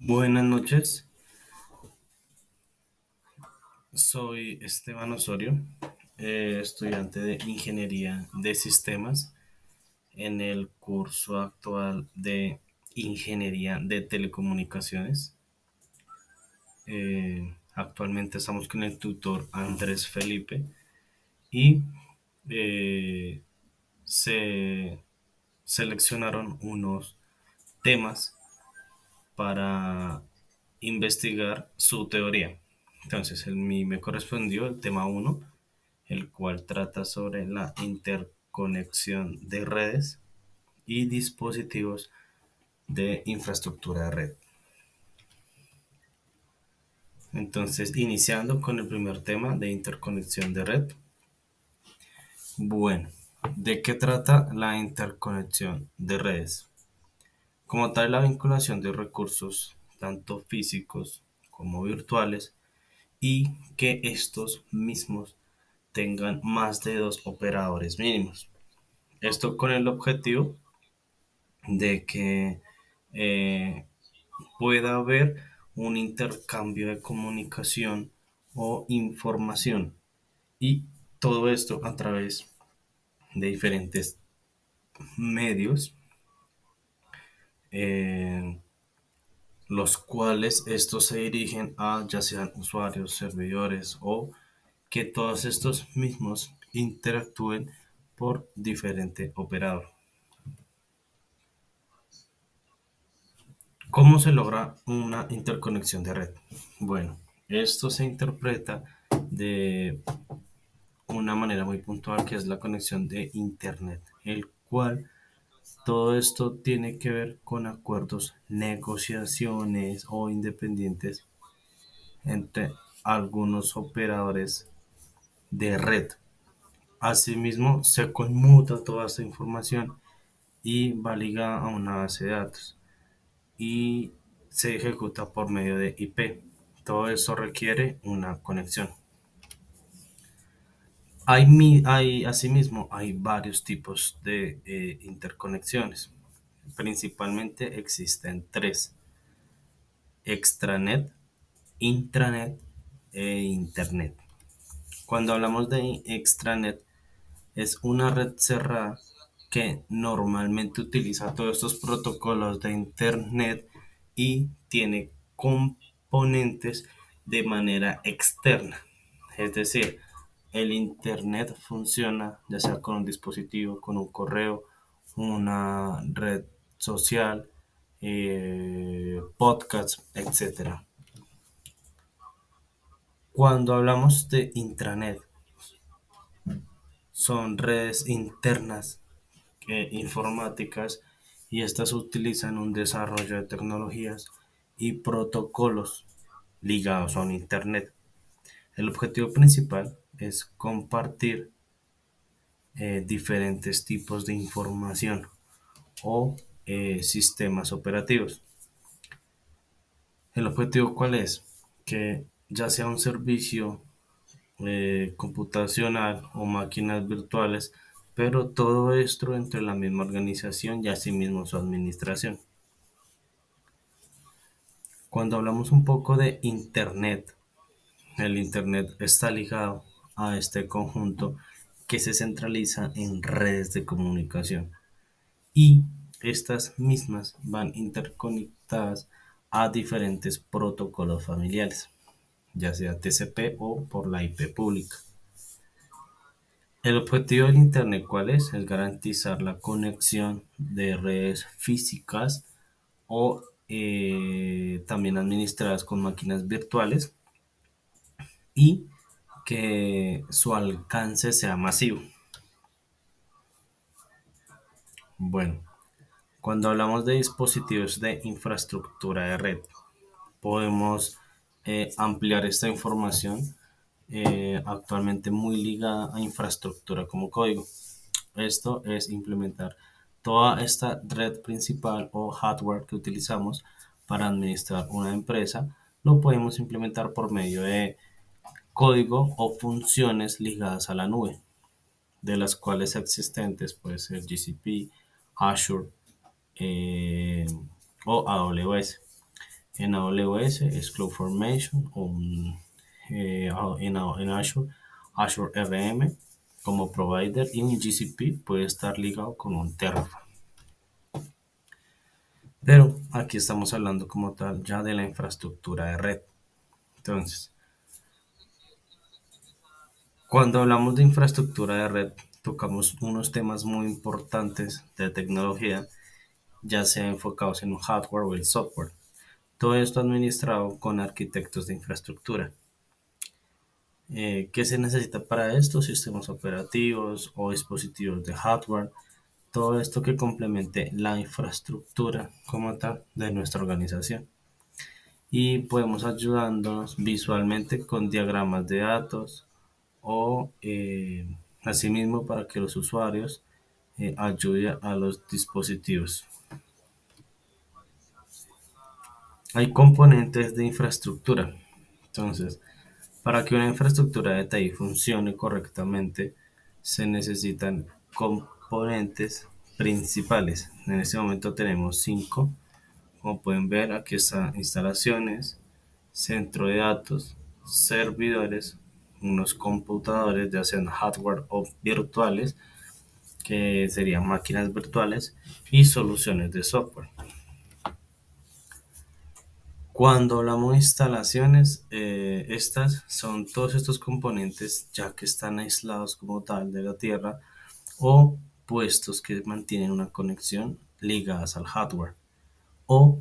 Buenas noches, soy Esteban Osorio, estudiante de Ingeniería de Sistemas en el curso actual de Ingeniería de Telecomunicaciones. Actualmente estamos con el tutor Andrés Felipe y eh, se seleccionaron unos temas para investigar su teoría. Entonces, a mí me correspondió el tema uno, el cual trata sobre la interconexión de redes y dispositivos de infraestructura de red. Entonces, iniciando con el primer tema de interconexión de red. Bueno, ¿de qué trata la interconexión de redes? Como tal, la vinculación de recursos, tanto físicos como virtuales, y que estos mismos tengan más de dos operadores mínimos. Esto con el objetivo de que eh, pueda haber un intercambio de comunicación o información, y todo esto a través de diferentes medios, eh, los cuales estos se dirigen a ya sean usuarios, servidores o que todos estos mismos interactúen por diferente operador. ¿Cómo se logra una interconexión de red? Bueno, esto se interpreta de una manera muy puntual, que es la conexión de Internet, el cual todo esto tiene que ver con acuerdos, negociaciones o independientes entre algunos operadores de red. Asimismo, se conmuta toda esta información y va ligada a una base de datos y se ejecuta por medio de IP. Todo eso requiere una conexión. Asimismo, hay varios tipos de interconexiones. Principalmente existen tres: extranet, intranet e internet. Cuando hablamos de extranet, es una red cerrada que normalmente utiliza todos estos protocolos de Internet y tiene componentes de manera externa. Es decir, el Internet funciona ya sea con un dispositivo, con un correo, una red social, podcast, etcétera. Cuando hablamos de intranet, son redes internas informáticas, y estas utilizan un desarrollo de tecnologías y protocolos ligados a un Internet. El objetivo principal es compartir diferentes tipos de información o sistemas operativos. ¿El objetivo cuál es? Que ya sea un servicio computacional o máquinas virtuales, pero todo esto entre la misma organización y asimismo su administración. Cuando hablamos un poco de Internet, el Internet está ligado a este conjunto que se centraliza en redes de comunicación, y estas mismas van interconectadas a diferentes protocolos familiares, ya sea TCP o por la IP pública. El objetivo del Internet, ¿cuál es? Es garantizar la conexión de redes físicas o también administradas con máquinas virtuales, y que su alcance sea masivo. Bueno, cuando hablamos de dispositivos de infraestructura de red, podemos ampliar esta información, actualmente muy ligada a infraestructura como código. Esto es implementar toda esta red principal o hardware que utilizamos para administrar una empresa. Lo podemos implementar por medio de código o funciones ligadas a la nube, de las cuales existentes puede ser GCP, Azure, eh, o AWS. En AWS es CloudFormation o en Azure, Azure RM como provider y un GCP puede estar ligado con un Terraform. Pero aquí estamos hablando como tal ya de la infraestructura de red. Entonces, cuando hablamos de infraestructura de red, tocamos unos temas muy importantes de tecnología, ya sea enfocados en el hardware o el software. Todo esto administrado con arquitectos de infraestructura. ¿Qué se necesita para esto? Sistemas operativos o dispositivos de hardware. Todo esto que complemente la infraestructura como tal de nuestra organización. Y podemos ayudándonos visualmente con diagramas de datos o asimismo para que los usuarios ayuden a los dispositivos. Hay componentes de infraestructura. Entonces, para que una infraestructura de TI funcione correctamente, se necesitan componentes principales. En este momento tenemos 5. Como pueden ver, aquí están instalaciones, centro de datos, servidores, unos computadores, ya sean hardware o virtuales, que serían máquinas virtuales, y soluciones de software. Cuando hablamos de instalaciones, estas son todos estos componentes ya que están aislados como tal de la Tierra o puestos que mantienen una conexión ligadas al hardware o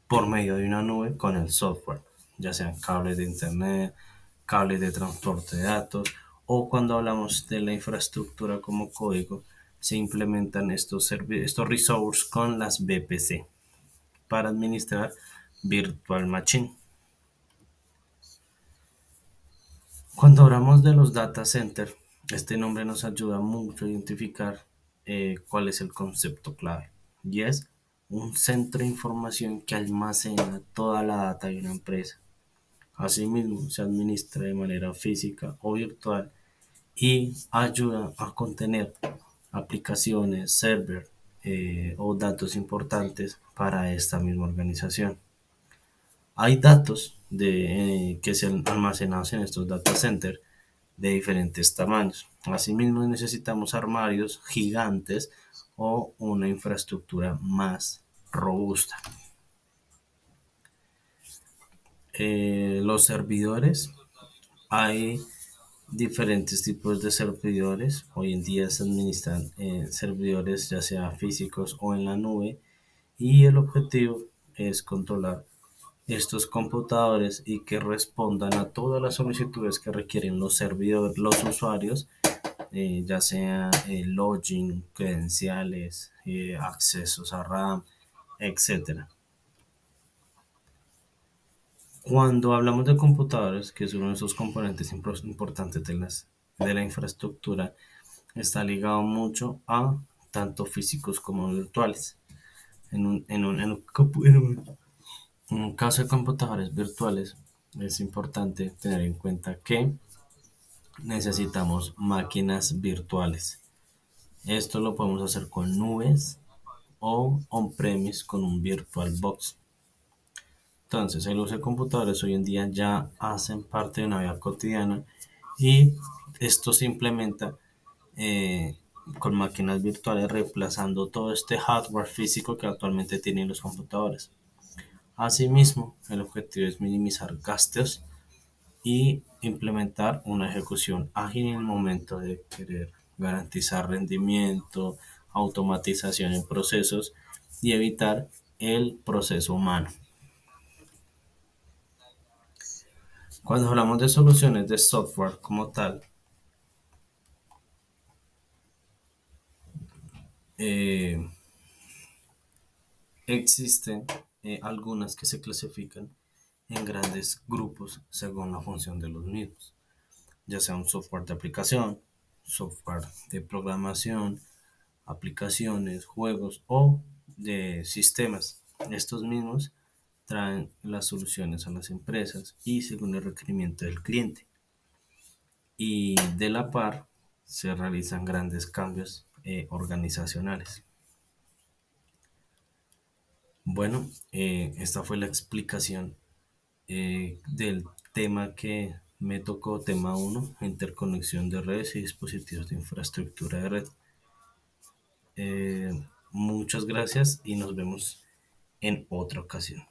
por medio de una nube con el software, ya sean cables de internet, cables de transporte de datos o cuando hablamos de la infraestructura como código, se implementan estos resources con las VPC para administrar Virtual Machine. Cuando hablamos de los data centers, este nombre nos ayuda mucho a identificar cuál es el concepto clave y es un centro de información que almacena toda la data de una empresa. Asimismo, se administra de manera física o virtual y ayuda a contener aplicaciones, server o datos importantes para esta misma organización. Hay datos que se han almacenados en estos data centers de diferentes tamaños. Asimismo, necesitamos armarios gigantes o una infraestructura más robusta. Los servidores, hay diferentes tipos de servidores. Hoy en día se administran servidores ya sea físicos o en la nube y el objetivo es controlar estos computadores y que respondan a todas las solicitudes que requieren los servidores, los usuarios, ya sea login, credenciales, accesos a RAM, etcétera. Cuando hablamos de computadores, que es uno de esos componentes importantes de la infraestructura, está ligado mucho a tanto físicos como virtuales. En un caso de computadores virtuales, es importante tener en cuenta que necesitamos máquinas virtuales. Esto lo podemos hacer con nubes o on-premise con un VirtualBox. Entonces, el uso de computadores hoy en día ya hacen parte de una vida cotidiana y esto se implementa eh, con máquinas virtuales reemplazando todo este hardware físico que actualmente tienen los computadores. Asimismo, el objetivo es minimizar gastos y implementar una ejecución ágil en el momento de querer garantizar rendimiento, automatización en procesos y evitar el proceso humano. Cuando hablamos de soluciones de software como tal, eh, existen algunas que se clasifican en grandes grupos según la función de los mismos, ya sea un software de aplicación, software de programación, aplicaciones, juegos o de sistemas. Estos mismos traen las soluciones a las empresas y según el requerimiento del cliente. Y de la par se realizan grandes cambios organizacionales. Bueno, esta fue la explicación del tema que me tocó, tema uno, interconexión de redes y dispositivos de infraestructura de red. Muchas gracias y nos vemos en otra ocasión.